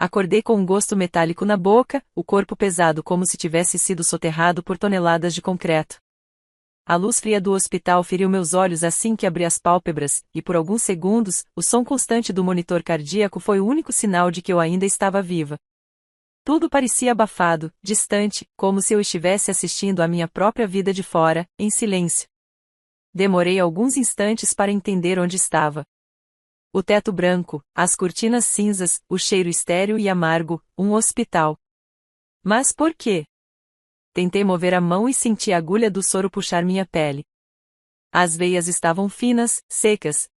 Acordei com um gosto metálico na boca, o corpo pesado como se tivesse sido soterrado por toneladas de concreto. A luz fria do hospital feriu meus olhos assim que abri as pálpebras, e por alguns segundos, o som constante do monitor cardíaco foi o único sinal de que eu ainda estava viva. Tudo parecia abafado, distante, como se eu estivesse assistindo à minha própria vida de fora, em silêncio. Demorei alguns instantes para entender onde estava. O teto branco, as cortinas cinzas, o cheiro estéril e amargo, um hospital. Mas por quê? Tentei mover a mão e senti a agulha do soro puxar minha pele. As veias estavam finas, secas.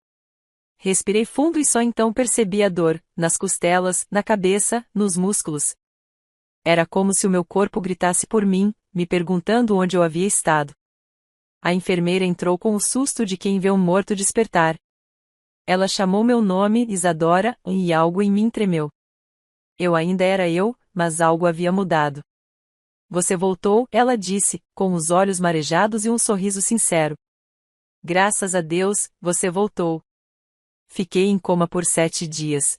Respirei fundo e só então percebi a dor, nas costelas, na cabeça, nos músculos. Era como se o meu corpo gritasse por mim, me perguntando onde eu havia estado. A enfermeira entrou com o susto de quem vê um morto despertar. Ela chamou meu nome, Isadora, e algo em mim tremeu. Eu ainda era eu, mas algo havia mudado. Você voltou, ela disse, com os olhos marejados e um sorriso sincero. Graças a Deus, você voltou. Fiquei em coma por 7 dias.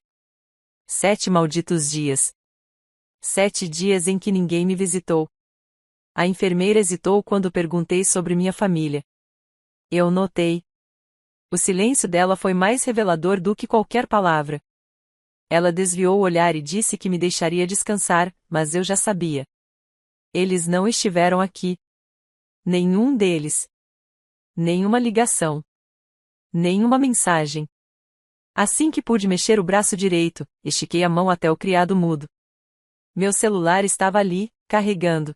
7 malditos dias. 7 dias em que ninguém me visitou. A enfermeira hesitou quando perguntei sobre minha família. Eu notei. O silêncio dela foi mais revelador do que qualquer palavra. Ela desviou o olhar e disse que me deixaria descansar, mas eu já sabia. Eles não estiveram aqui. Nenhum deles. Nenhuma ligação. Nenhuma mensagem. Assim que pude mexer o braço direito, estiquei a mão até o criado mudo. Meu celular estava ali, carregando.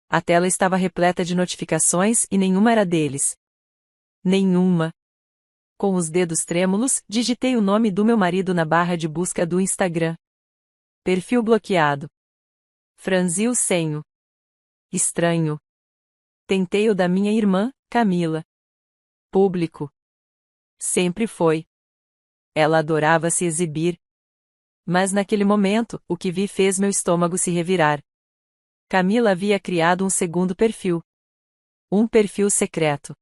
A tela estava repleta de notificações e nenhuma era deles. Nenhuma. Com os dedos trêmulos, digitei o nome do meu marido na barra de busca do Instagram. Perfil bloqueado. Franzi o senho. Estranho. Tentei o da minha irmã, Camila. Público. Sempre foi. Ela adorava se exibir. Mas naquele momento, o que vi fez meu estômago se revirar. Camila havia criado um segundo perfil. Um perfil secreto.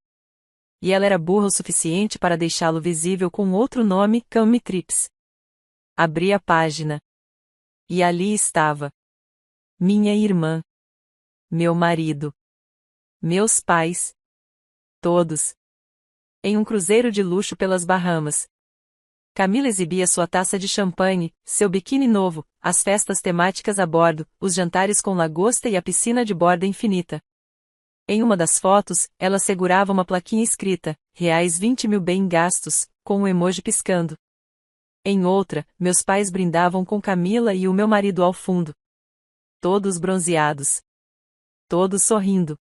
E ela era burra o suficiente para deixá-lo visível com outro nome, Cami Trips. Abri a página. E ali estava. Minha irmã. Meu marido. Meus pais. Todos. Em um cruzeiro de luxo pelas Bahamas. Camila exibia sua taça de champanhe, seu biquíni novo, as festas temáticas a bordo, os jantares com lagosta e a piscina de borda infinita. Em uma das fotos, ela segurava uma plaquinha escrita, reais 20 mil bem gastos, com um emoji piscando. Em outra, meus pais brindavam com Camila e o meu marido ao fundo. Todos bronzeados. Todos sorrindo.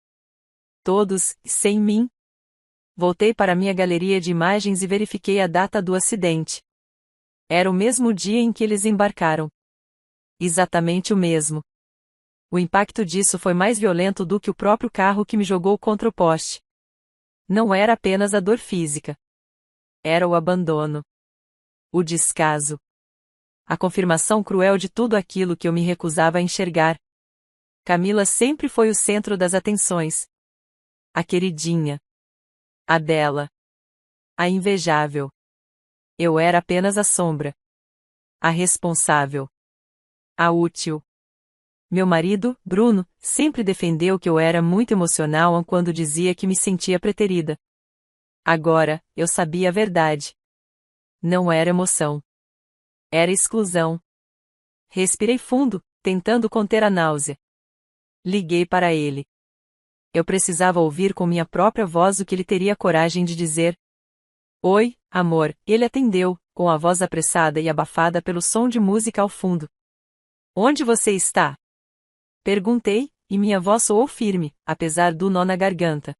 Todos, sem mim. Voltei para minha galeria de imagens e verifiquei a data do acidente. Era o mesmo dia em que eles embarcaram. Exatamente o mesmo. O impacto disso foi mais violento do que o próprio carro que me jogou contra o poste. Não era apenas a dor física. Era o abandono. O descaso. A confirmação cruel de tudo aquilo que eu me recusava a enxergar. Camila sempre foi o centro das atenções. A queridinha. A bela. A invejável. Eu era apenas a sombra. A responsável. A útil. Meu marido, Bruno, sempre defendeu que eu era muito emocional quando dizia que me sentia preterida. Agora, eu sabia a verdade. Não era emoção. Era exclusão. Respirei fundo, tentando conter a náusea. Liguei para ele. Eu precisava ouvir com minha própria voz o que ele teria coragem de dizer. Oi, amor, ele atendeu, com a voz apressada e abafada pelo som de música ao fundo. Onde você está? Perguntei, e minha voz soou firme, apesar do nó na garganta.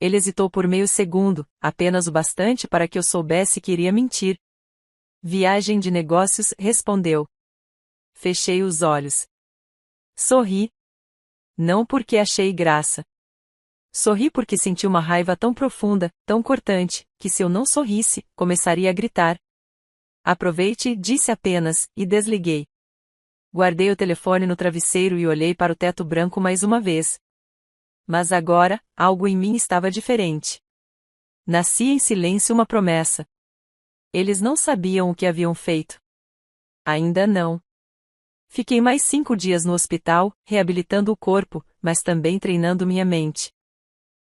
Ele hesitou por meio segundo, apenas o bastante para que eu soubesse que iria mentir. Viagem de negócios, respondeu. Fechei os olhos. Sorri. Não porque achei graça. Sorri porque senti uma raiva tão profunda, tão cortante, que se eu não sorrisse, começaria a gritar. Aproveite, disse apenas, e desliguei. Guardei o telefone no travesseiro e olhei para o teto branco mais uma vez. Mas agora, algo em mim estava diferente. Nascia em silêncio uma promessa. Eles não sabiam o que haviam feito. Ainda não. Fiquei mais 5 dias no hospital, reabilitando o corpo, mas também treinando minha mente.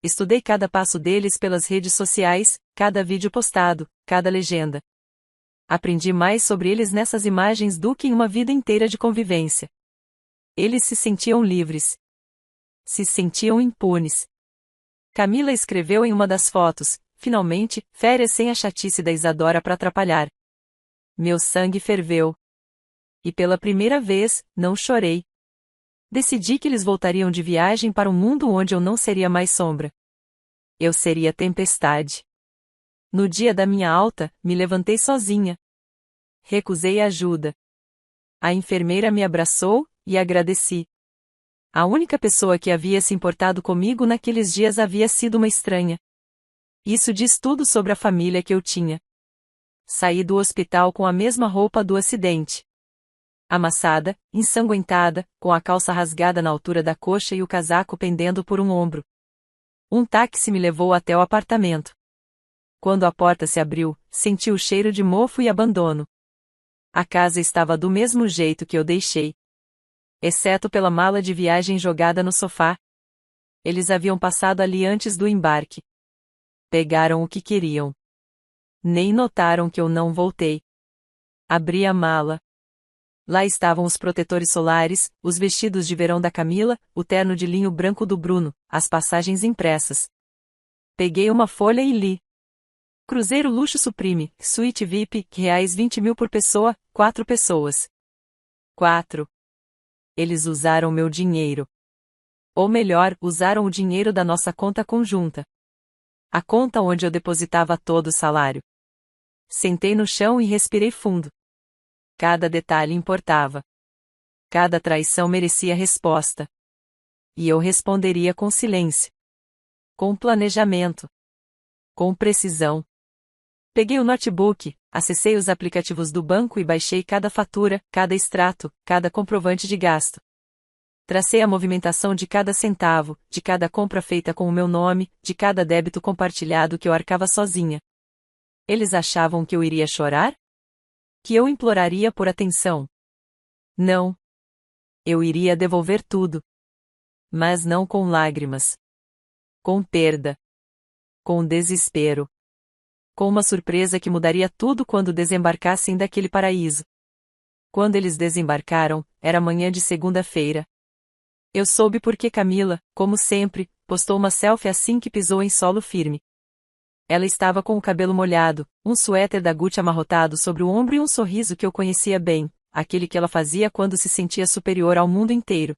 Estudei cada passo deles pelas redes sociais, cada vídeo postado, cada legenda. Aprendi mais sobre eles nessas imagens do que em uma vida inteira de convivência. Eles se sentiam livres. Se sentiam impunes. Camila escreveu em uma das fotos, finalmente, férias sem a chatice da Isadora para atrapalhar. Meu sangue ferveu. E pela primeira vez, não chorei. Decidi que eles voltariam de viagem para um mundo onde eu não seria mais sombra. Eu seria tempestade. No dia da minha alta, me levantei sozinha. Recusei ajuda. A enfermeira me abraçou, e agradeci. A única pessoa que havia se importado comigo naqueles dias havia sido uma estranha. Isso diz tudo sobre a família que eu tinha. Saí do hospital com a mesma roupa do acidente. Amassada, ensanguentada, com a calça rasgada na altura da coxa e o casaco pendendo por um ombro. Um táxi me levou até o apartamento. Quando a porta se abriu, senti o cheiro de mofo e abandono. A casa estava do mesmo jeito que eu deixei. Exceto pela mala de viagem jogada no sofá. Eles haviam passado ali antes do embarque. Pegaram o que queriam. Nem notaram que eu não voltei. Abri a mala. Lá estavam os protetores solares, os vestidos de verão da Camila, o terno de linho branco do Bruno, as passagens impressas. Peguei uma folha e li. Cruzeiro Luxo Supreme, Suíte VIP, reais 20.000 por pessoa, 4 pessoas. 4. Eles usaram meu dinheiro. Ou melhor, usaram o dinheiro da nossa conta conjunta. A conta onde eu depositava todo o salário. Sentei no chão e respirei fundo. Cada detalhe importava. Cada traição merecia resposta. E eu responderia com silêncio. Com planejamento. Com precisão. Peguei o notebook, acessei os aplicativos do banco e baixei cada fatura, cada extrato, cada comprovante de gasto. Tracei a movimentação de cada centavo, de cada compra feita com o meu nome, de cada débito compartilhado que eu arcava sozinha. Eles achavam que eu iria chorar? Que eu imploraria por atenção? Não. Eu iria devolver tudo. Mas não com lágrimas. Com perda. Com desespero. Com uma surpresa que mudaria tudo quando desembarcassem daquele paraíso. Quando eles desembarcaram, era manhã de segunda-feira. Eu soube porque Camila, como sempre, postou uma selfie assim que pisou em solo firme. Ela estava com o cabelo molhado, um suéter da Gucci amarrotado sobre o ombro e um sorriso que eu conhecia bem, aquele que ela fazia quando se sentia superior ao mundo inteiro.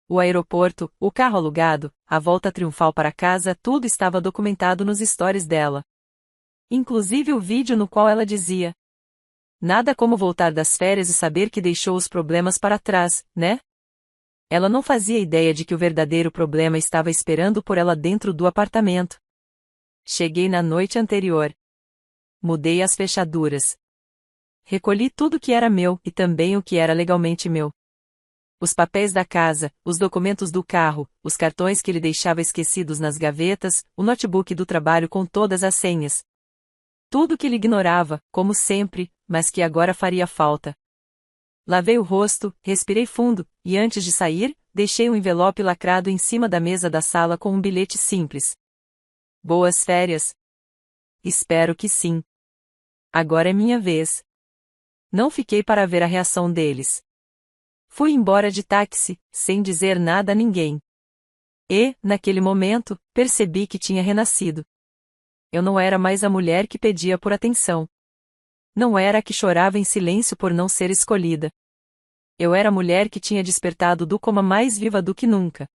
O aeroporto, o carro alugado, a volta triunfal para casa, tudo estava documentado nos stories dela. Inclusive o vídeo no qual ela dizia: "Nada como voltar das férias e saber que deixou os problemas para trás, né?" Ela não fazia ideia de que o verdadeiro problema estava esperando por ela dentro do apartamento. Cheguei na noite anterior. Mudei as fechaduras. Recolhi tudo que era meu e também o que era legalmente meu. Os papéis da casa, os documentos do carro, os cartões que ele deixava esquecidos nas gavetas, o notebook do trabalho com todas as senhas. Tudo que ele ignorava, como sempre, mas que agora faria falta. Lavei o rosto, respirei fundo, e antes de sair, deixei um envelope lacrado em cima da mesa da sala com um bilhete simples. Boas férias? Espero que sim. Agora é minha vez. Não fiquei para ver a reação deles. Fui embora de táxi, sem dizer nada a ninguém. E, naquele momento, percebi que tinha renascido. Eu não era mais a mulher que pedia por atenção. Não era a que chorava em silêncio por não ser escolhida. Eu era a mulher que tinha despertado do coma mais viva do que nunca.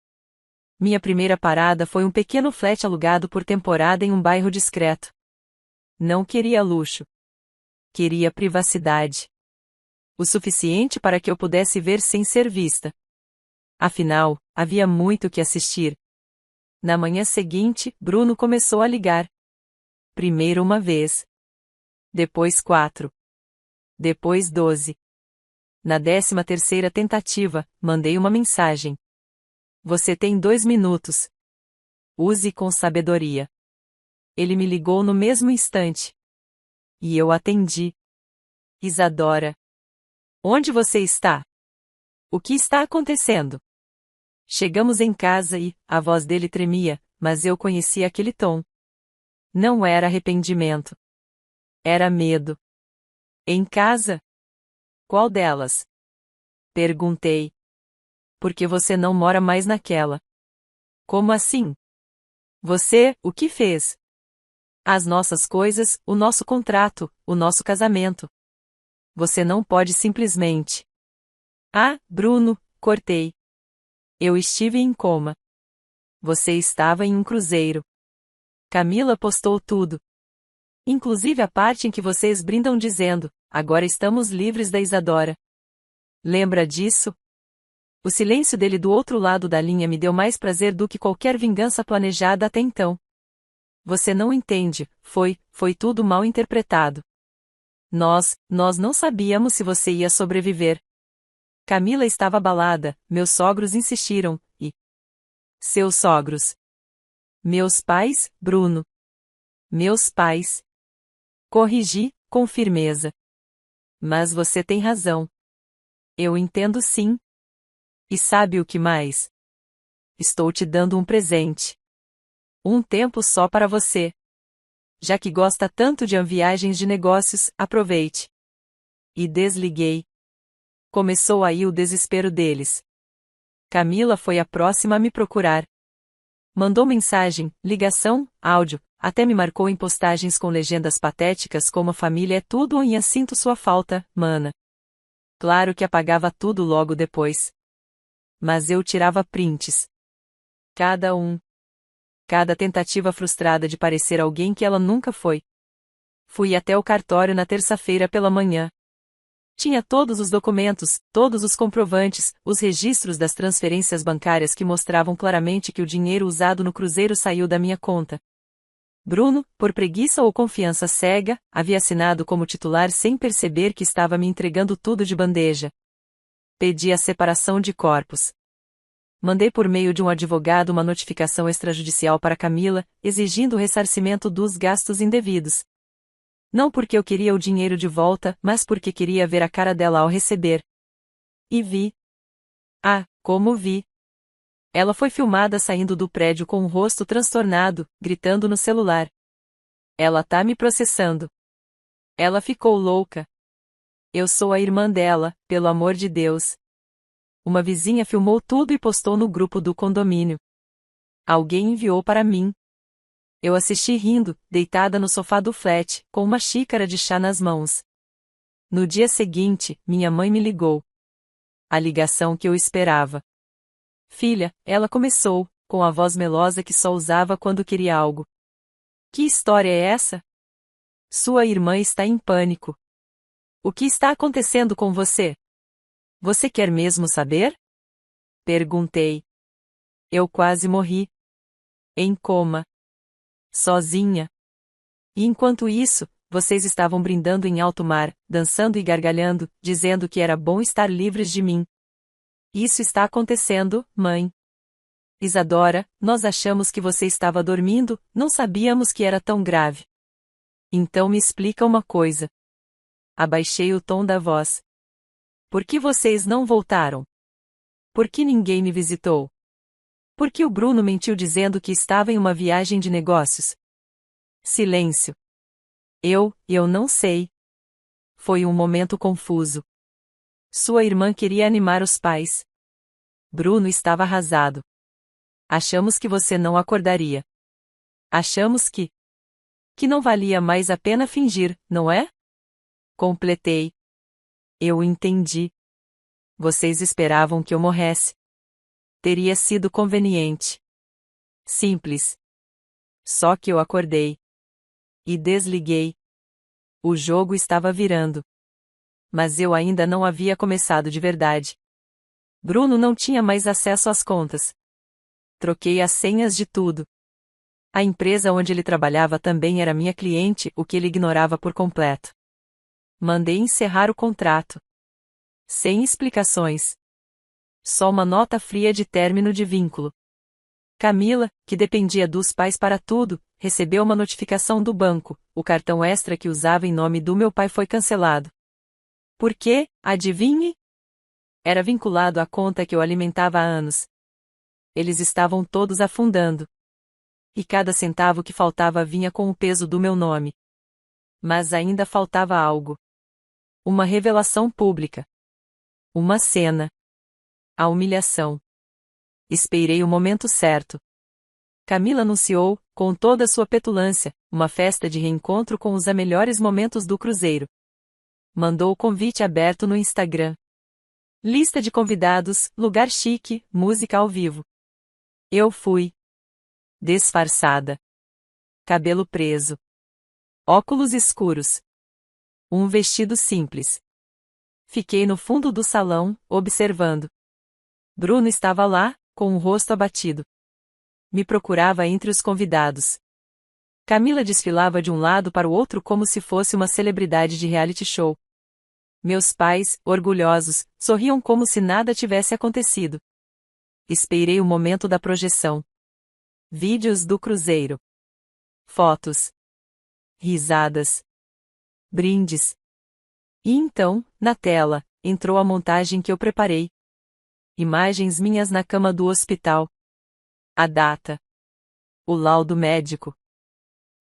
Minha primeira parada foi um pequeno flat alugado por temporada em um bairro discreto. Não queria luxo. Queria privacidade. O suficiente para que eu pudesse ver sem ser vista. Afinal, havia muito que assistir. Na manhã seguinte, Bruno começou a ligar. Primeiro uma vez. Depois 4. Depois 12. Na 13ª tentativa, mandei uma mensagem. Você tem 2 minutos. Use com sabedoria. Ele me ligou no mesmo instante. E eu atendi. Isadora. Onde você está? O que está acontecendo? Chegamos em casa e a voz dele tremia, mas eu conhecia aquele tom. Não era arrependimento. Era medo. Em casa? Qual delas? Perguntei. Porque você não mora mais naquela. Como assim? Você, o que fez? As nossas coisas, o nosso contrato, o nosso casamento. Você não pode simplesmente. Ah, Bruno, cortei. Eu estive em coma. Você estava em um cruzeiro. Camila postou tudo. Inclusive a parte em que vocês brindam dizendo, agora estamos livres da Isadora. Lembra disso? O silêncio dele do outro lado da linha me deu mais prazer do que qualquer vingança planejada até então. Você não entende, foi tudo mal interpretado. Nós não sabíamos se você ia sobreviver. Camila estava abalada, meus sogros insistiram, e... Seus sogros. Meus pais, Bruno. Meus pais. Corrigi, com firmeza. Mas você tem razão. Eu entendo sim. E sabe o que mais? Estou te dando um presente. Um tempo só para você. Já que gosta tanto de viagens de negócios, aproveite. E desliguei. Começou aí o desespero deles. Camila foi a próxima a me procurar. Mandou mensagem, ligação, áudio, até me marcou em postagens com legendas patéticas como a família é tudo e sinto sua falta, mana. Claro que apagava tudo logo depois. Mas eu tirava prints. Cada tentativa frustrada de parecer alguém que ela nunca foi. Fui até o cartório na terça-feira pela manhã. Tinha todos os documentos, todos os comprovantes, os registros das transferências bancárias que mostravam claramente que o dinheiro usado no cruzeiro saiu da minha conta. Bruno, por preguiça ou confiança cega, havia assinado como titular sem perceber que estava me entregando tudo de bandeja. Pedi a separação de corpos. Mandei por meio de um advogado uma notificação extrajudicial para Camila, exigindo o ressarcimento dos gastos indevidos. Não porque eu queria o dinheiro de volta, mas porque queria ver a cara dela ao receber. E vi. Ah, como vi! Ela foi filmada saindo do prédio com o rosto transtornado, gritando no celular. Ela tá me processando. Ela ficou louca. Eu sou a irmã dela, pelo amor de Deus. Uma vizinha filmou tudo e postou no grupo do condomínio. Alguém enviou para mim. Eu assisti rindo, deitada no sofá do flat, com uma xícara de chá nas mãos. No dia seguinte, minha mãe me ligou. A ligação que eu esperava. Filha, ela começou, com a voz melosa que só usava quando queria algo. Que história é essa? Sua irmã está em pânico. O que está acontecendo com você? Você quer mesmo saber? Perguntei. Eu quase morri. Em coma. Sozinha. E enquanto isso, vocês estavam brindando em alto mar, dançando e gargalhando, dizendo que era bom estar livres de mim. Isso está acontecendo, mãe. Isadora, nós achamos que você estava dormindo, não sabíamos que era tão grave. Então me explica uma coisa. Abaixei o tom da voz. Por que vocês não voltaram? Por que ninguém me visitou? Por que o Bruno mentiu dizendo que estava em uma viagem de negócios? Silêncio. Eu não sei. Foi um momento confuso. Sua irmã queria animar os pais. Bruno estava arrasado. Achamos que você não acordaria. Achamos que não valia mais a pena fingir, não é? Completei. Eu entendi. Vocês esperavam que eu morresse. Teria sido conveniente. Simples. Só que eu acordei. E desliguei. O jogo estava virando. Mas eu ainda não havia começado de verdade. Bruno não tinha mais acesso às contas. Troquei as senhas de tudo. A empresa onde ele trabalhava também era minha cliente, o que ele ignorava por completo. Mandei encerrar o contrato. Sem explicações. Só uma nota fria de término de vínculo. Camila, que dependia dos pais para tudo, recebeu uma notificação do banco: o cartão extra que usava em nome do meu pai foi cancelado. Por quê? Adivinhe? Era vinculado à conta que eu alimentava há anos. Eles estavam todos afundando. E cada centavo que faltava vinha com o peso do meu nome. Mas ainda faltava algo. Uma revelação pública. Uma cena. A humilhação. Esperei o momento certo. Camila anunciou, com toda a sua petulância, uma festa de reencontro com os melhores momentos do cruzeiro. Mandou o convite aberto no Instagram. Lista de convidados, lugar chique, música ao vivo. Eu fui. Disfarçada. Cabelo preso. Óculos escuros. Um vestido simples. Fiquei no fundo do salão, observando. Bruno estava lá, com o rosto abatido. Me procurava entre os convidados. Camila desfilava de um lado para o outro como se fosse uma celebridade de reality show. Meus pais, orgulhosos, sorriam como se nada tivesse acontecido. Esperei o momento da projeção. Vídeos do cruzeiro. Fotos. Risadas. Brindes. E então, na tela, entrou a montagem que eu preparei. Imagens minhas na cama do hospital. A data. O laudo médico.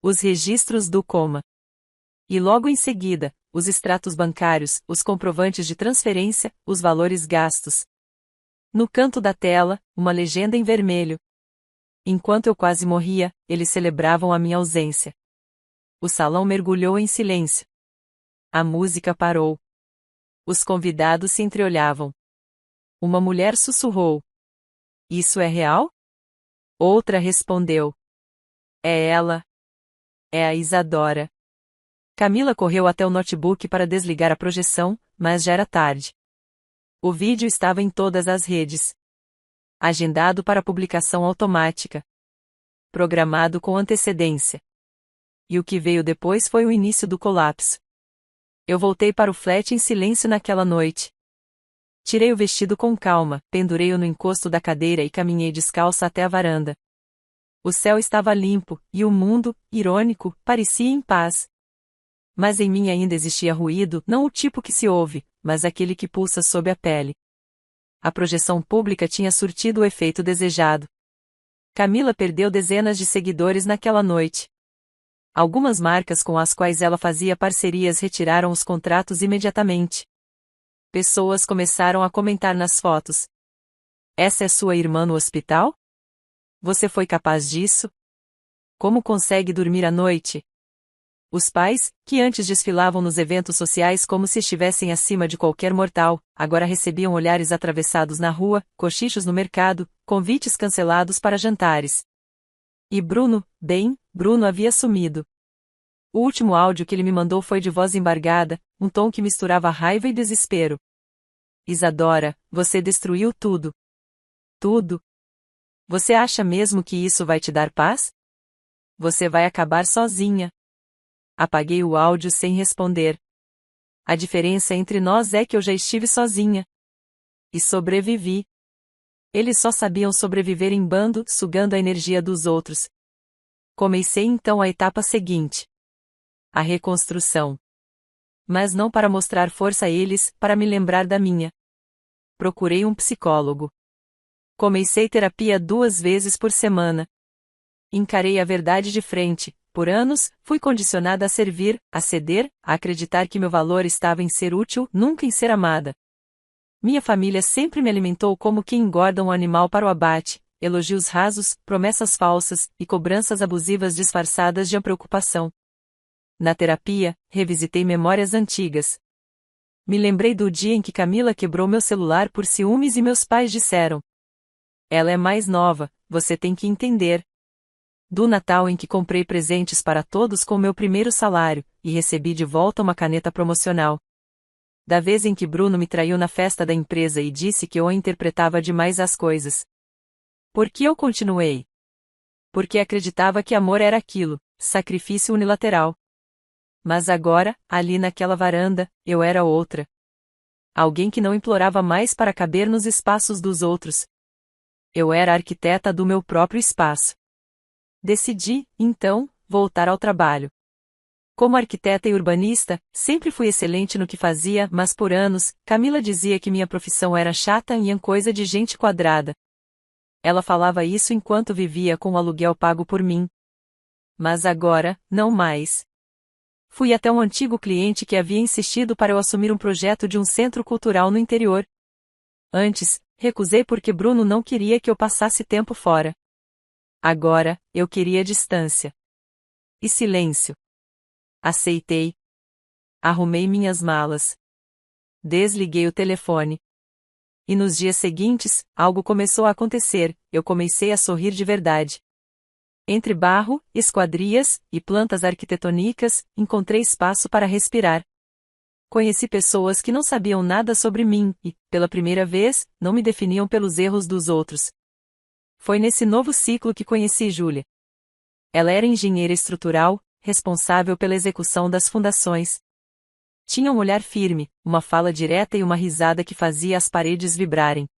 Os registros do coma. E logo em seguida, os extratos bancários, os comprovantes de transferência, os valores gastos. No canto da tela, uma legenda em vermelho. Enquanto eu quase morria, eles celebravam a minha ausência. O salão mergulhou em silêncio. A música parou. Os convidados se entreolhavam. Uma mulher sussurrou. Isso é real? Outra respondeu. É ela. É a Isadora. Camila correu até o notebook para desligar a projeção, mas já era tarde. O vídeo estava em todas as redes. Agendado para publicação automática. Programado com antecedência. E o que veio depois foi o início do colapso. Eu voltei para o flat em silêncio naquela noite. Tirei o vestido com calma, pendurei-o no encosto da cadeira e caminhei descalça até a varanda. O céu estava limpo, e o mundo, irônico, parecia em paz. Mas em mim ainda existia ruído, não o tipo que se ouve, mas aquele que pulsa sob a pele. A projeção pública tinha surtido o efeito desejado. Camila perdeu dezenas de seguidores naquela noite. Algumas marcas com as quais ela fazia parcerias retiraram os contratos imediatamente. Pessoas começaram a comentar nas fotos. Essa é sua irmã no hospital? Você foi capaz disso? Como consegue dormir à noite? Os pais, que antes desfilavam nos eventos sociais como se estivessem acima de qualquer mortal, agora recebiam olhares atravessados na rua, cochichos no mercado, convites cancelados para jantares. E Bruno, Bruno havia sumido. O último áudio que ele me mandou foi de voz embargada, um tom que misturava raiva e desespero. Isadora, você destruiu tudo. Tudo. Você acha mesmo que isso vai te dar paz? Você vai acabar sozinha. Apaguei o áudio sem responder. A diferença entre nós é que eu já estive sozinha. E sobrevivi. Eles só sabiam sobreviver em bando, sugando a energia dos outros. Comecei então a etapa seguinte. A reconstrução. Mas não para mostrar força a eles, para me lembrar da minha. Procurei um psicólogo. Comecei terapia 2 vezes por semana. Encarei a verdade de frente. Por anos, fui condicionada a servir, a ceder, a acreditar que meu valor estava em ser útil, nunca em ser amada. Minha família sempre me alimentou como quem engorda um animal para o abate, elogios rasos, promessas falsas e cobranças abusivas disfarçadas de preocupação. Na terapia, revisitei memórias antigas. Me lembrei do dia em que Camila quebrou meu celular por ciúmes e meus pais disseram: ela é mais nova, você tem que entender. Do Natal em que comprei presentes para todos com meu primeiro salário, e recebi de volta uma caneta promocional. Da vez em que Bruno me traiu na festa da empresa e disse que eu interpretava demais as coisas. Por que eu continuei? Porque acreditava que amor era aquilo, sacrifício unilateral. Mas agora, ali naquela varanda, eu era outra. Alguém que não implorava mais para caber nos espaços dos outros. Eu era a arquiteta do meu próprio espaço. Decidi, então, voltar ao trabalho. Como arquiteta e urbanista, sempre fui excelente no que fazia, mas por anos, Camila dizia que minha profissão era chata e coisa de gente quadrada. Ela falava isso enquanto vivia com o aluguel pago por mim. Mas agora, não mais. Fui até um antigo cliente que havia insistido para eu assumir um projeto de um centro cultural no interior. Antes, recusei porque Bruno não queria que eu passasse tempo fora. Agora, eu queria distância. E silêncio. Aceitei. Arrumei minhas malas. Desliguei o telefone. E nos dias seguintes, algo começou a acontecer, eu comecei a sorrir de verdade. Entre barro, esquadrias e plantas arquitetônicas, encontrei espaço para respirar. Conheci pessoas que não sabiam nada sobre mim e, pela primeira vez, não me definiam pelos erros dos outros. Foi nesse novo ciclo que conheci Júlia. Ela era engenheira estrutural, responsável pela execução das fundações. Tinha um olhar firme, uma fala direta e uma risada que fazia as paredes vibrarem.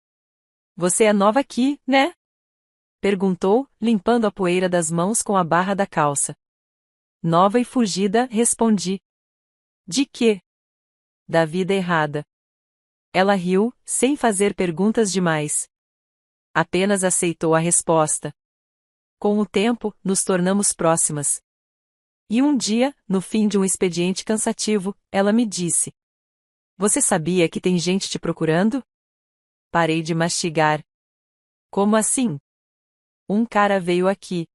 Você é nova aqui, né? Perguntou, limpando a poeira das mãos com a barra da calça. Nova e fugida, respondi. De quê? Da vida errada. Ela riu, sem fazer perguntas demais. Apenas aceitou a resposta. Com o tempo, nos tornamos próximas. E um dia, no fim de um expediente cansativo, ela me disse: Você sabia que tem gente te procurando? Parei de mastigar. Como assim? Um cara veio aqui.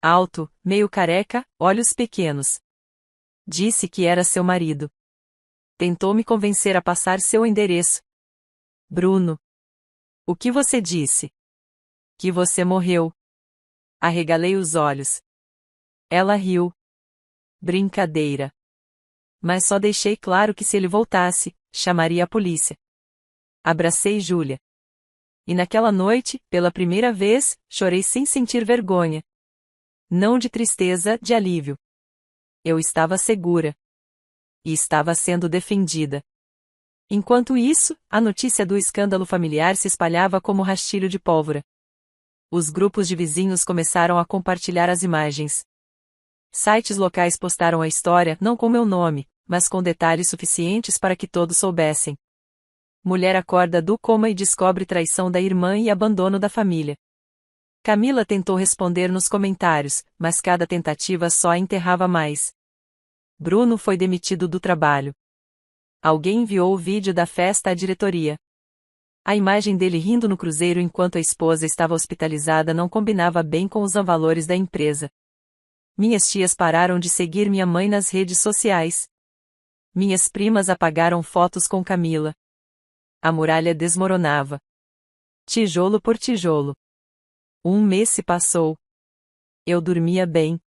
Alto, meio careca, olhos pequenos. Disse que era seu marido. Tentou me convencer a passar seu endereço. Bruno. O que você disse? Que você morreu. Arregalei os olhos. Ela riu. Brincadeira. Mas só deixei claro que se ele voltasse, chamaria a polícia. Abracei Júlia. E naquela noite, pela primeira vez, chorei sem sentir vergonha. Não de tristeza, de alívio. Eu estava segura. E estava sendo defendida. Enquanto isso, a notícia do escândalo familiar se espalhava como rastilho de pólvora. Os grupos de vizinhos começaram a compartilhar as imagens. Sites locais postaram a história não com meu nome, mas com detalhes suficientes para que todos soubessem. Mulher acorda do coma e descobre traição da irmã e abandono da família. Camila tentou responder nos comentários, mas cada tentativa só a enterrava mais. Bruno foi demitido do trabalho. Alguém enviou o vídeo da festa à diretoria. A imagem dele rindo no cruzeiro enquanto a esposa estava hospitalizada não combinava bem com os valores da empresa. Minhas tias pararam de seguir minha mãe nas redes sociais. Minhas primas apagaram fotos com Camila. A muralha desmoronava. Tijolo por tijolo. Um mês se passou. Eu dormia bem.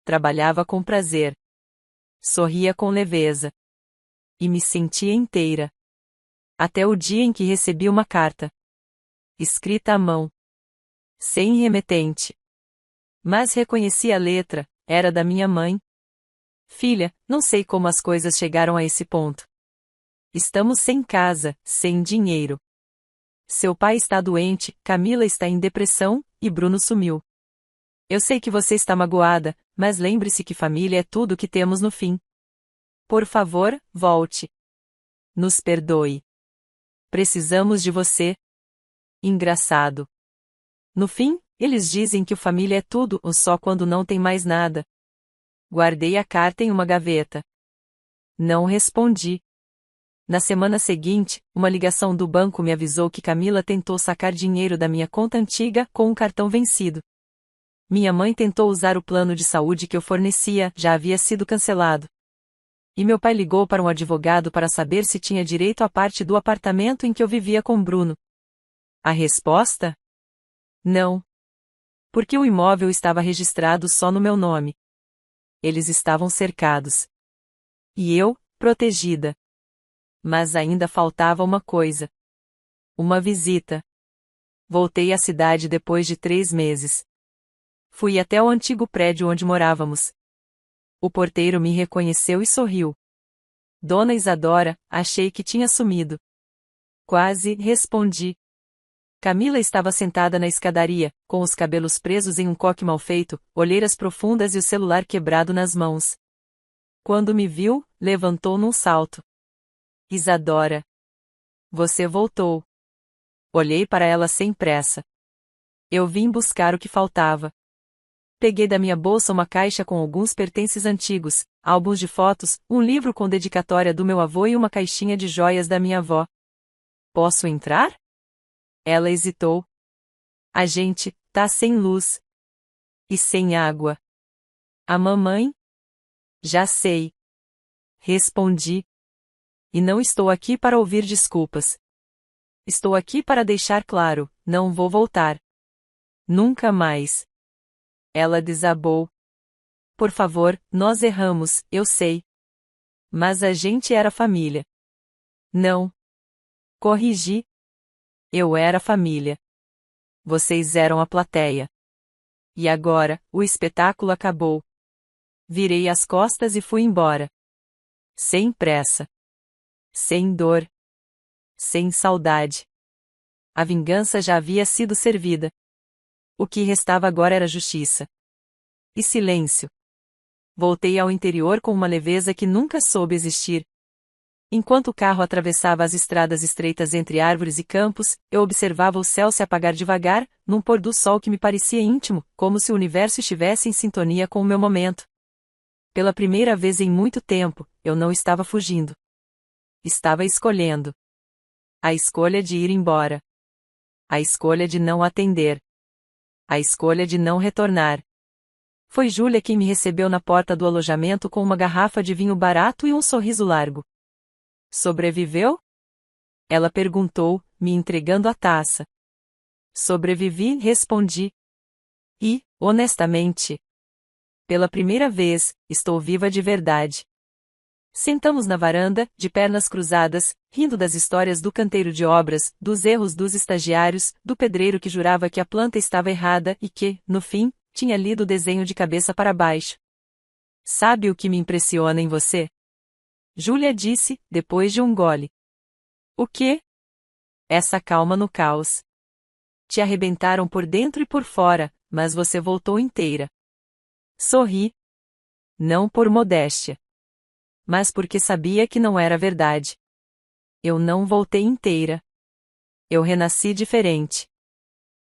Trabalhava com prazer. Sorria com leveza. E me sentia inteira. Até o dia em que recebi uma carta. Escrita à mão. Sem remetente. Mas reconheci a letra, era da minha mãe. Filha, não sei como as coisas chegaram a esse ponto. Estamos sem casa, sem dinheiro. Seu pai está doente, Camila está em depressão, e Bruno sumiu. Eu sei que você está magoada, mas lembre-se que família é tudo que temos no fim. Por favor, volte. Nos perdoe. Precisamos de você. Engraçado. No fim, eles dizem que família é tudo ou só quando não tem mais nada. Guardei a carta em uma gaveta. Não respondi. Na semana seguinte, uma ligação do banco me avisou que Camila tentou sacar dinheiro da minha conta antiga com um cartão vencido. Minha mãe tentou usar o plano de saúde que eu fornecia, já havia sido cancelado. E meu pai ligou para um advogado para saber se tinha direito à parte do apartamento em que eu vivia com Bruno. A resposta? Não. Porque o imóvel estava registrado só no meu nome. Eles estavam cercados. E eu, protegida. Mas ainda faltava uma coisa. Uma visita. Voltei à cidade depois de 3 meses. Fui até o antigo prédio onde morávamos. O porteiro me reconheceu e sorriu. Dona Isadora, achei que tinha sumido. Quase, respondi. Camila estava sentada na escadaria, com os cabelos presos em um coque mal feito, olheiras profundas e o celular quebrado nas mãos. quando me viu, levantou num salto. Isadora. Você voltou. Olhei para ela sem pressa. Eu vim buscar o que faltava. Peguei da minha bolsa uma caixa com alguns pertences antigos, álbuns de fotos, um livro com dedicatória do meu avô e uma caixinha de joias da minha avó. Posso entrar? Ela hesitou. A gente tá sem luz. E sem água. A mamãe? Já sei. Respondi. E não estou aqui para ouvir desculpas. Estou aqui para deixar claro, não vou voltar. Nunca mais. Ela desabou. Por favor, nós erramos, eu sei. Mas a gente era família. Não. Corrigi. Eu era família. Vocês eram a plateia. E agora, o espetáculo acabou. Virei as costas e fui embora. Sem pressa. Sem dor. Sem saudade. A vingança já havia sido servida. O que restava agora era justiça. E silêncio. Voltei ao interior com uma leveza que nunca soube existir. Enquanto o carro atravessava as estradas estreitas entre árvores e campos, eu observava o céu se apagar devagar, num pôr do sol que me parecia íntimo, como se o universo estivesse em sintonia com o meu momento. Pela primeira vez em muito tempo, eu não estava fugindo. Estava escolhendo. A escolha de ir embora. A escolha de não atender. A escolha de não retornar. Foi Júlia quem me recebeu na porta do alojamento com uma garrafa de vinho barato e um sorriso largo. Sobreviveu? Ela perguntou, me entregando a taça. Sobrevivi, respondi. E, honestamente, pela primeira vez, estou viva de verdade. Sentamos na varanda, de pernas cruzadas, rindo das histórias do canteiro de obras, dos erros dos estagiários, do pedreiro que jurava que a planta estava errada e que, no fim, tinha lido o desenho de cabeça para baixo. Sabe o que me impressiona em você? Júlia disse, depois de um gole. O quê? Essa calma no caos. Te arrebentaram por dentro e por fora, mas você voltou inteira. Sorri. Não por modéstia. Mas porque sabia que não era verdade. Eu não voltei inteira. Eu renasci diferente.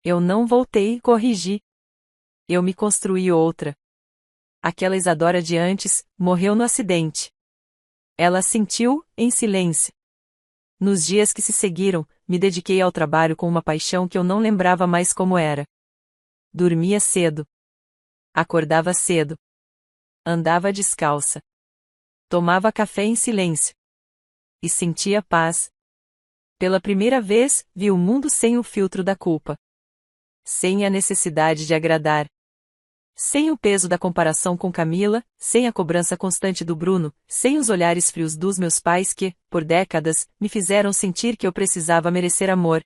Eu não voltei e corrigi. Eu me construí outra. Aquela Isadora de antes, morreu no acidente. Ela sentiu, em silêncio. Nos dias que se seguiram, me dediquei ao trabalho com uma paixão que eu não lembrava mais como era. Dormia cedo. Acordava cedo. Andava descalça. Tomava café em silêncio. E sentia paz. Pela primeira vez, vi o mundo sem o filtro da culpa. Sem a necessidade de agradar. Sem o peso da comparação com Camila, sem a cobrança constante do Bruno, sem os olhares frios dos meus pais que, por décadas, me fizeram sentir que eu precisava merecer amor.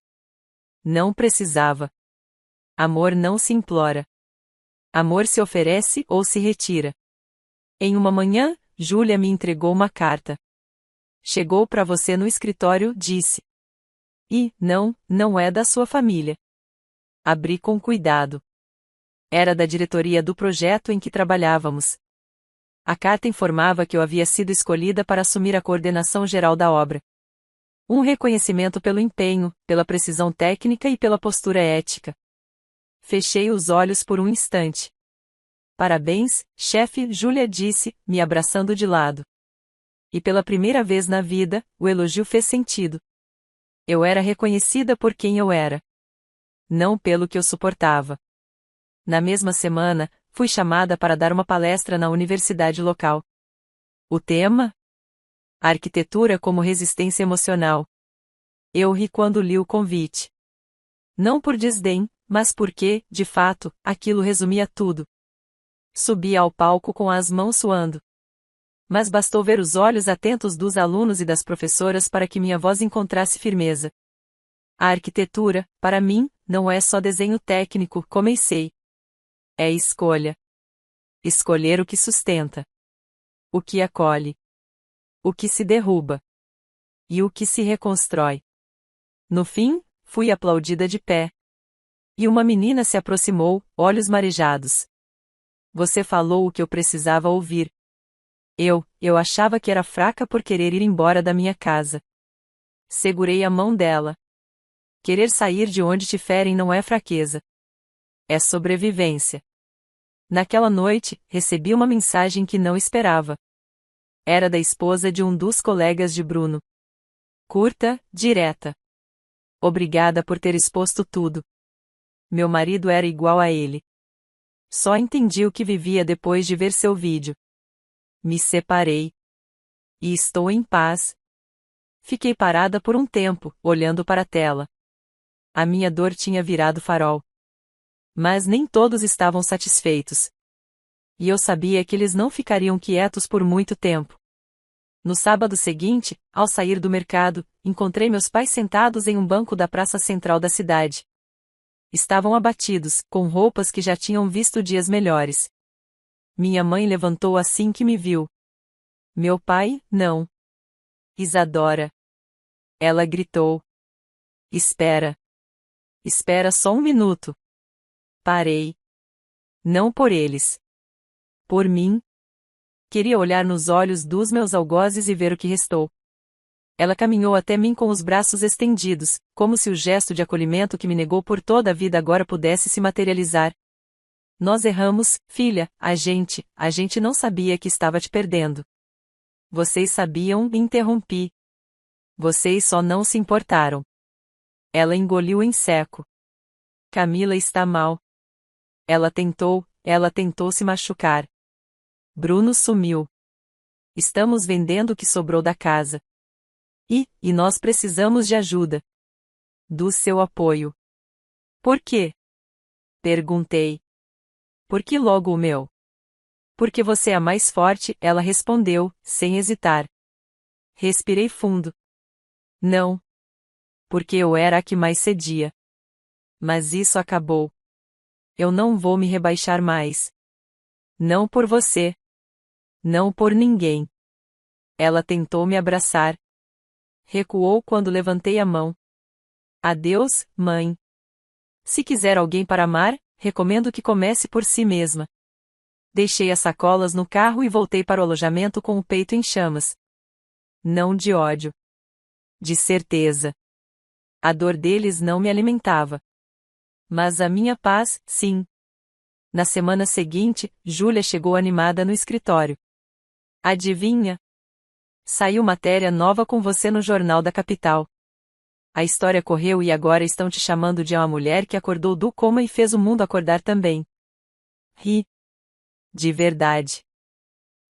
Não precisava. Amor não se implora. Amor se oferece ou se retira. Em uma manhã, Júlia me entregou uma carta. Chegou para você no escritório, disse. E, não é da sua família. Abri com cuidado. Era da diretoria do projeto em que trabalhávamos. A carta informava que eu havia sido escolhida para assumir a coordenação geral da obra. Um reconhecimento pelo empenho, pela precisão técnica e pela postura ética. Fechei os olhos por um instante. Parabéns, chefe, Júlia disse, me abraçando de lado. E pela primeira vez na vida, o elogio fez sentido. Eu era reconhecida por quem eu era. Não pelo que eu suportava. Na mesma semana, fui chamada para dar uma palestra na universidade local. O tema? Arquitetura como resistência emocional. Eu ri quando li o convite. Não por desdém, mas porque, de fato, aquilo resumia tudo. Subi ao palco com as mãos suando. Mas bastou ver os olhos atentos dos alunos e das professoras para que minha voz encontrasse firmeza. A arquitetura, para mim, não é só desenho técnico, comecei. É escolha. Escolher o que sustenta. O que acolhe. O que se derruba. E o que se reconstrói. No fim, fui aplaudida de pé. E uma menina se aproximou, olhos marejados. Você falou o que eu precisava ouvir. eu achava que era fraca por querer ir embora da minha casa. Segurei a mão dela. Querer sair de onde te ferem não é fraqueza. É sobrevivência. Naquela noite, recebi uma mensagem que não esperava. Era da esposa de um dos colegas de Bruno. Curta, direta. Obrigada por ter exposto tudo. Meu marido era igual a ele. Só entendi o que vivia depois de ver seu vídeo. Me separei. E estou em paz. Fiquei parada por um tempo, olhando para a tela. A minha dor tinha virado farol. Mas nem todos estavam satisfeitos. E eu sabia que eles não ficariam quietos por muito tempo. No sábado seguinte, ao sair do mercado, encontrei meus pais sentados em um banco da praça central da cidade. Estavam abatidos, com roupas que já tinham visto dias melhores. Minha mãe levantou assim que me viu. Meu pai, não. Isadora. Ela gritou. Espera. Espera só um minuto. Parei. Não por eles. Por mim. Queria olhar nos olhos dos meus algozes e ver o que restou. Ela caminhou até mim com os braços estendidos, como se o gesto de acolhimento que me negou por toda a vida agora pudesse se materializar. Nós erramos, filha, a gente não sabia que estava te perdendo. Vocês sabiam, interrompi. Vocês só não se importaram. Ela engoliu em seco. Camila está mal. Ela tentou se machucar. Bruno sumiu. Estamos vendendo o que sobrou da casa. E nós precisamos de ajuda. Do seu apoio. Por quê? Perguntei. Por que logo o meu? Porque você é a mais forte, ela respondeu, sem hesitar. Respirei fundo. Não. Porque eu era a que mais cedia. Mas isso acabou. Eu não vou me rebaixar mais. Não por você. Não por ninguém. Ela tentou me abraçar. Recuou quando levantei a mão. Adeus, mãe. Se quiser alguém para amar, recomendo que comece por si mesma. Deixei as sacolas no carro e voltei para o alojamento com o peito em chamas. Não de ódio. De certeza. A dor deles não me alimentava. Mas a minha paz, sim. Na semana seguinte, Júlia chegou animada no escritório. Adivinha? Saiu matéria nova com você no Jornal da Capital. A história correu e agora estão te chamando de uma mulher que acordou do coma e fez o mundo acordar também. Ri. De verdade.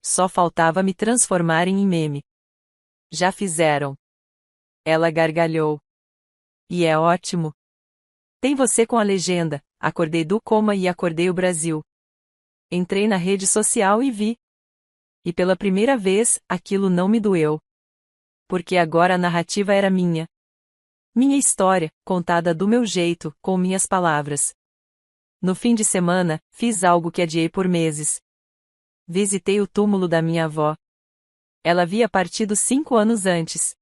Só faltava me transformarem em meme. Já fizeram. Ela gargalhou. E é ótimo. Tem você com a legenda, acordei do coma e acordei o Brasil. Entrei na rede social e vi. E pela primeira vez, aquilo não me doeu. Porque agora a narrativa era minha. Minha história, contada do meu jeito, com minhas palavras. No fim de semana, fiz algo que adiei por meses. Visitei o túmulo da minha avó. Ela havia partido 5 anos antes.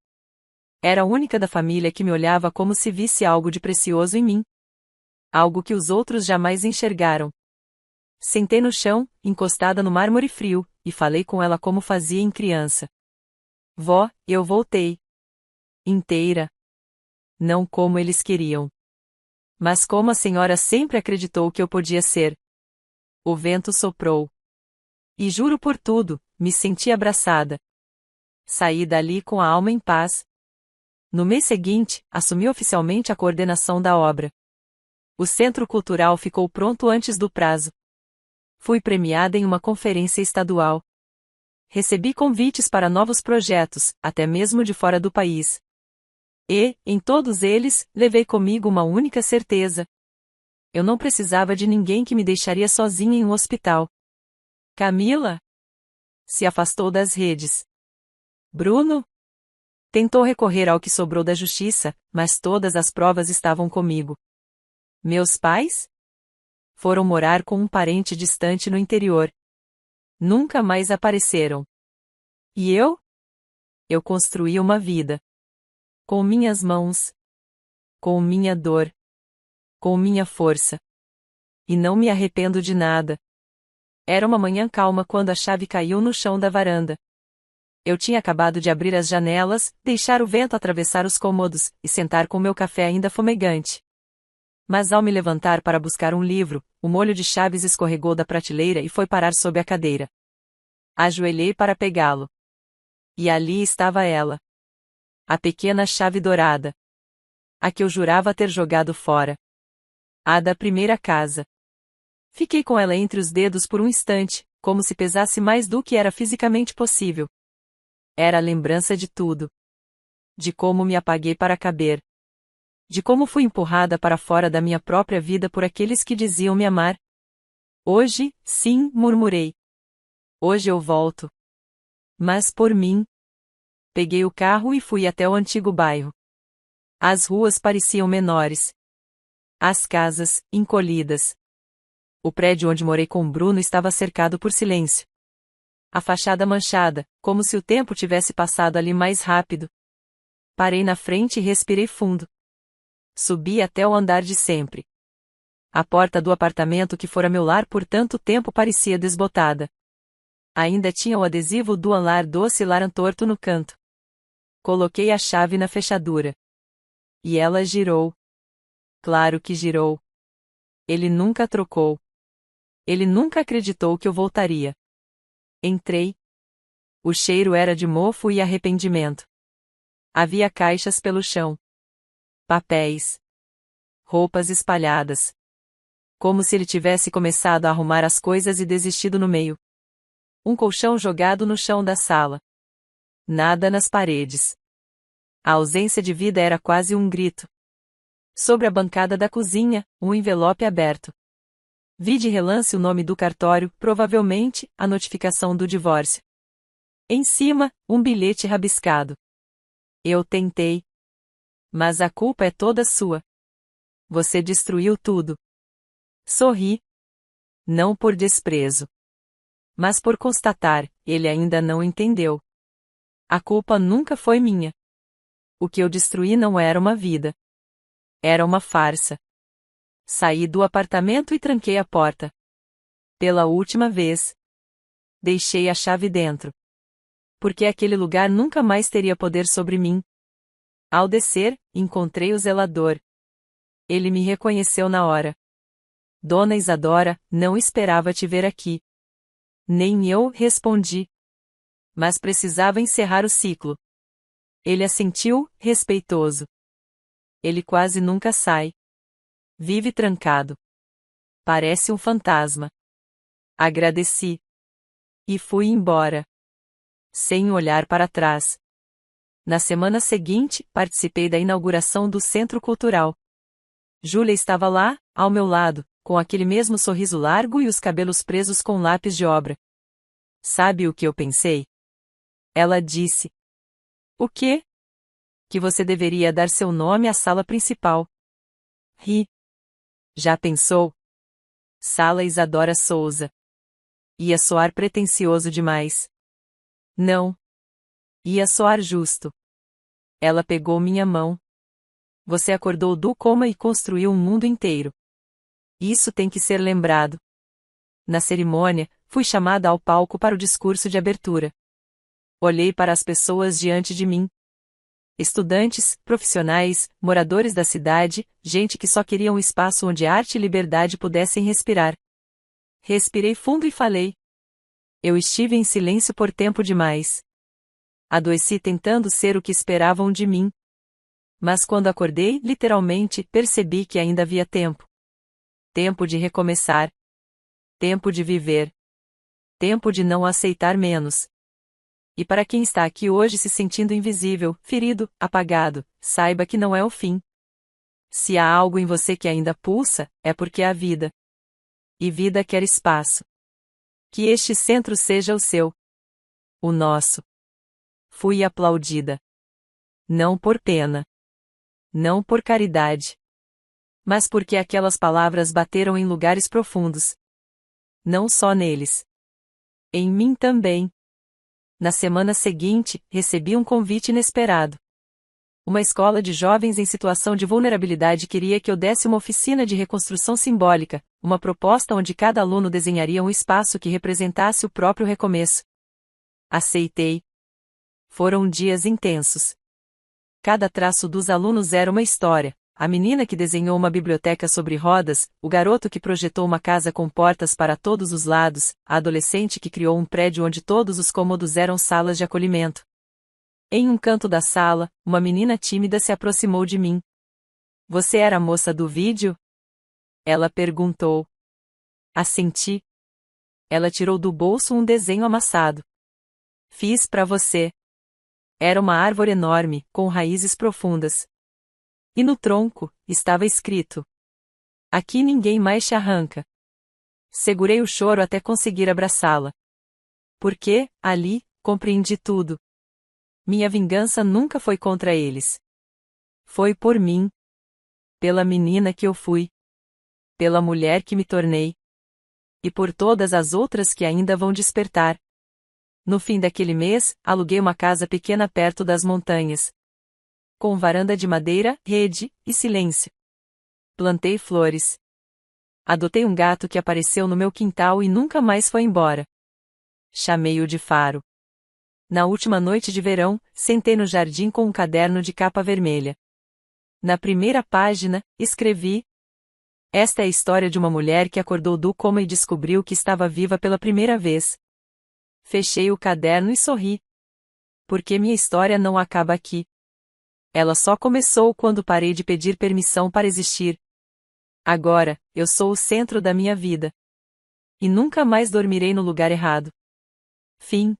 Era a única da família que me olhava como se visse algo de precioso em mim. Algo que os outros jamais enxergaram. Sentei no chão, encostada no mármore frio, e falei com ela como fazia em criança. Vó, eu voltei. Inteira. Não como eles queriam. Mas como a senhora sempre acreditou que eu podia ser. O vento soprou. E juro por tudo, me senti abraçada. Saí dali com a alma em paz. No mês seguinte, assumi oficialmente a coordenação da obra. O Centro Cultural ficou pronto antes do prazo. Fui premiada em uma conferência estadual. Recebi convites para novos projetos, até mesmo de fora do país. E, em todos eles, levei comigo uma única certeza. Eu não precisava de ninguém que me deixaria sozinha em um hospital. Camila? Se afastou das redes. Bruno? Tentou recorrer ao que sobrou da justiça, mas todas as provas estavam comigo. Meus pais? Foram morar com um parente distante no interior. Nunca mais apareceram. E eu? Eu construí uma vida. Com minhas mãos. Com minha dor. Com minha força. E não me arrependo de nada. Era uma manhã calma quando a chave caiu no chão da varanda. Eu tinha acabado de abrir as janelas, deixar o vento atravessar os cômodos, e sentar com meu café ainda fumegante. Mas ao me levantar para buscar um livro, o molho de chaves escorregou da prateleira e foi parar sob a cadeira. Ajoelhei para pegá-lo. E ali estava ela. A pequena chave dourada. A que eu jurava ter jogado fora. A da primeira casa. Fiquei com ela entre os dedos por um instante, como se pesasse mais do que era fisicamente possível. Era a lembrança de tudo. De como me apaguei para caber. De como fui empurrada para fora da minha própria vida por aqueles que diziam me amar. Hoje, sim, murmurei. Hoje eu volto. Mas por mim. Peguei o carro e fui até o antigo bairro. As ruas pareciam menores. As casas, encolhidas. O prédio onde morei com Bruno estava cercado por silêncio. A fachada manchada, como se o tempo tivesse passado ali mais rápido. Parei na frente e respirei fundo. Subi até o andar de sempre. A porta do apartamento que fora meu lar por tanto tempo parecia desbotada. Ainda tinha o adesivo do lar doce larantorto no canto. Coloquei a chave na fechadura. E ela girou. Claro que girou. Ele nunca trocou. Ele nunca acreditou que eu voltaria. Entrei. O cheiro era de mofo e arrependimento. Havia caixas pelo chão. Papéis. Roupas espalhadas. Como se ele tivesse começado a arrumar as coisas e desistido no meio. Um colchão jogado no chão da sala. Nada nas paredes. A ausência de vida era quase um grito. Sobre a bancada da cozinha, um envelope aberto. Vi de relance o nome do cartório, provavelmente, a notificação do divórcio. Em cima, um bilhete rabiscado. Eu tentei. Mas a culpa é toda sua. Você destruiu tudo. Sorri. Não por desprezo. Mas por constatar, ele ainda não entendeu. A culpa nunca foi minha. O que eu destruí não era uma vida. Era uma farsa. Saí do apartamento e tranquei a porta. Pela última vez. Deixei a chave dentro. Porque aquele lugar nunca mais teria poder sobre mim. Ao descer, encontrei o zelador. Ele me reconheceu na hora. Dona Isadora, não esperava te ver aqui. Nem eu, respondi. Mas precisava encerrar o ciclo. Ele assentiu, respeitoso. Ele quase nunca sai. Vive trancado. Parece um fantasma. Agradeci. E fui embora. Sem olhar para trás. Na semana seguinte, participei da inauguração do Centro Cultural. Júlia estava lá, ao meu lado, com aquele mesmo sorriso largo e os cabelos presos com lápis de obra. Sabe o que eu pensei? Ela disse. O quê? Que você deveria dar seu nome à sala principal. Ri. Já pensou? Sala Isadora Souza. Ia soar pretensioso demais. Não. Ia soar justo. Ela pegou minha mão. Você acordou do coma e construiu um mundo inteiro. Isso tem que ser lembrado. Na cerimônia, fui chamada ao palco para o discurso de abertura. Olhei para as pessoas diante de mim. Estudantes, profissionais, moradores da cidade, gente que só queria um espaço onde arte e liberdade pudessem respirar. Respirei fundo e falei. Eu estive em silêncio por tempo demais. Adoeci tentando ser o que esperavam de mim. Mas quando acordei, literalmente, percebi que ainda havia tempo. Tempo de recomeçar. Tempo de viver. Tempo de não aceitar menos. E para quem está aqui hoje se sentindo invisível, ferido, apagado, saiba que não é o fim. Se há algo em você que ainda pulsa, é porque há vida. E vida quer espaço. Que este centro seja o seu. O nosso. Fui aplaudida. Não por pena. Não por caridade. Mas porque aquelas palavras bateram em lugares profundos. Não só neles. Em mim também. Na semana seguinte, recebi um convite inesperado. Uma escola de jovens em situação de vulnerabilidade queria que eu desse uma oficina de reconstrução simbólica, uma proposta onde cada aluno desenharia um espaço que representasse o próprio recomeço. Aceitei. Foram dias intensos. Cada traço dos alunos era uma história. A menina que desenhou uma biblioteca sobre rodas, o garoto que projetou uma casa com portas para todos os lados, a adolescente que criou um prédio onde todos os cômodos eram salas de acolhimento. Em um canto da sala, uma menina tímida se aproximou de mim. Você era a moça do vídeo? Ela perguntou. Assenti. Ela tirou do bolso um desenho amassado. Fiz para você. Era uma árvore enorme, com raízes profundas. E no tronco, estava escrito: aqui ninguém mais te arranca. Segurei o choro até conseguir abraçá-la. Porque, ali, compreendi tudo. Minha vingança nunca foi contra eles. Foi por mim. Pela menina que eu fui. Pela mulher que me tornei. E por todas as outras que ainda vão despertar. No fim daquele mês, aluguei uma casa pequena perto das montanhas. Com varanda de madeira, rede, e silêncio. Plantei flores. Adotei um gato que apareceu no meu quintal e nunca mais foi embora. Chamei-o de Faro. Na última noite de verão, sentei no jardim com um caderno de capa vermelha. Na primeira página, escrevi: esta é a história de uma mulher que acordou do coma e descobriu que estava viva pela primeira vez. Fechei o caderno e sorri. Porque minha história não acaba aqui. Ela só começou quando parei de pedir permissão para existir. Agora, eu sou o centro da minha vida. E nunca mais dormirei no lugar errado. Fim.